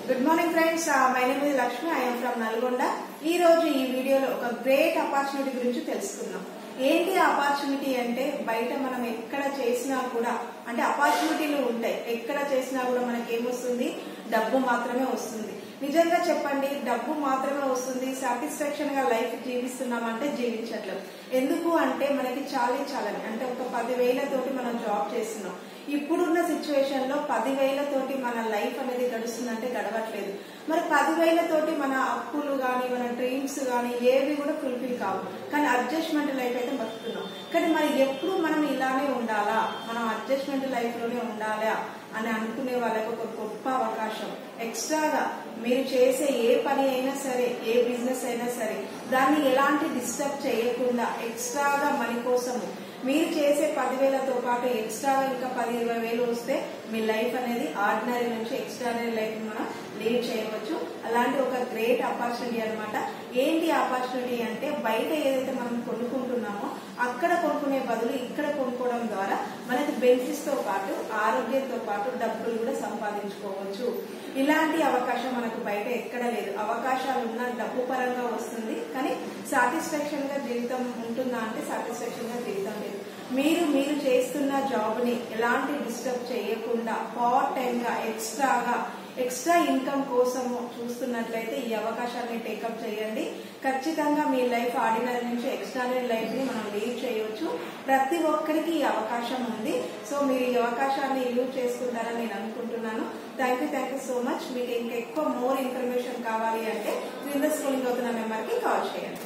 Good morning friends, my name is Lakshmi. I'm from Nalgonda. ఈ రోజు ఈ వీడియోలో ఒక గ్రేట్ ఆపర్చునిటీ గురించి తెలుసుకుందాం. ఏంటి ఆపర్చునిటీ అంటే, బయట మనం ఎక్కడ చేసినా కూడా అంటే ఆపర్చునిటీలు ఉంటాయి, ఎక్కడ చేసినా కూడా మనకి ఏమొస్తుంది, డబ్బు మాత్రమే వస్తుంది. నిజంగా చెప్పండి, డబ్బు మాత్రమే వస్తుంది. సాటిస్ఫాక్షన్ గా లైఫ్ జీవిస్తున్నామంటే జీవించట్లేదు. ఎందుకు అంటే మనకి చాలని అంటే ఒక 10,000 తోటి మనం జాబ్ చేస్తున్నాం. ఇప్పుడున్న సిచ్యువేషన్ లో 10,000 తోటి మన లైఫ్ అనేది గడుస్తుందంటే గడవట్లేదు. మరి 10,000 తోటి మన అప్పులు గాని, మన డ్రీమ్స్ గాని ఏవి కూడా ఫుల్ఫిల్ కావు. కానీ అడ్జస్ట్మెంట్ లైఫ్ అయితే బతుకుతున్నాం. కానీ మరి ఎప్పుడు మనం ఇలానే ఉండాలా, మనం అడ్జస్ట్మెంట్ లైఫ్ లోనే ఉండాలా అని అనుకునే వాళ్ళకి ఒక గొప్ప అవకాశం. ఎక్స్ట్రాగా మీరు చేసే ఏ పని అయినా సరే, ఏ బిజినెస్ అయినా సరే, దాన్ని ఎలాంటి డిస్టర్బ్ చేయకుండా ఎక్స్ట్రాగా మనీ కోసము మీరు చేసే 10,000తో పాటు ఎక్స్ట్రాగా ఇంకా 10-20,000 వస్తే మీ లైఫ్ అనేది ఆర్డినరీ నుంచి ఎక్స్ట్రాడనరీ లైఫ్ మనం లీడ్ చేయవచ్చు. అలాంటి ఒక గ్రేట్ ఆపర్చునిటీ అనమాట. ఏంటి ఆపర్చునిటీ అంటే, బయట ఏదైతే మనం కొనుక్కుంటున్నామో అక్కడ కొనుక్కునే బదులు ఇక్కడ కొనుక్కోవడం ద్వారా మనకి బెనిఫిట్స్ తో పాటు ఆరోగ్యంతో పాటు డబ్బులు కూడా సంపాదించుకోవచ్చు. ఇలాంటి అవకాశం మనకు బయట ఎక్కడ లేదు. అవకాశాలు ఉన్న డబ్బు పరంగా వస్తుంది, కానీ సాటిస్ఫాక్షన్ గా జీవితం ఉంటుందా అంటే సాటిస్ఫాక్షన్ గా జీవితం లేదు. మీరు చేస్తున్న జాబ్ ని ఎలాంటి డిస్టర్బ్ చేయకుండా పార్ట్ టైం గా ఎక్స్ట్రా ఇన్కమ్ కోసం చూస్తున్నట్లయితే ఈ అవకాశాన్ని టేకప్ చేయండి. ఖచ్చితంగా మీ లైఫ్ ఆర్డినరీ నుంచి ఎక్స్ట్రాడనరీ లైఫ్ ని మనం లీడ్ చేయవచ్చు. ప్రతి ఒక్కరికి ఈ అవకాశం ఉంది. సో మీరు ఈ అవకాశాన్ని యూజ్ చేసుకుంటారని నేను అనుకుంటున్నాను. Thank you so much. మీకు ఇంకా ఎక్కువ మోర్ ఇన్ఫర్మేషన్ కావాలి అంటే క్రింద స్క్రోలింగ్ అవుతున్న నెంబర్ కి కాల్ చేయండి.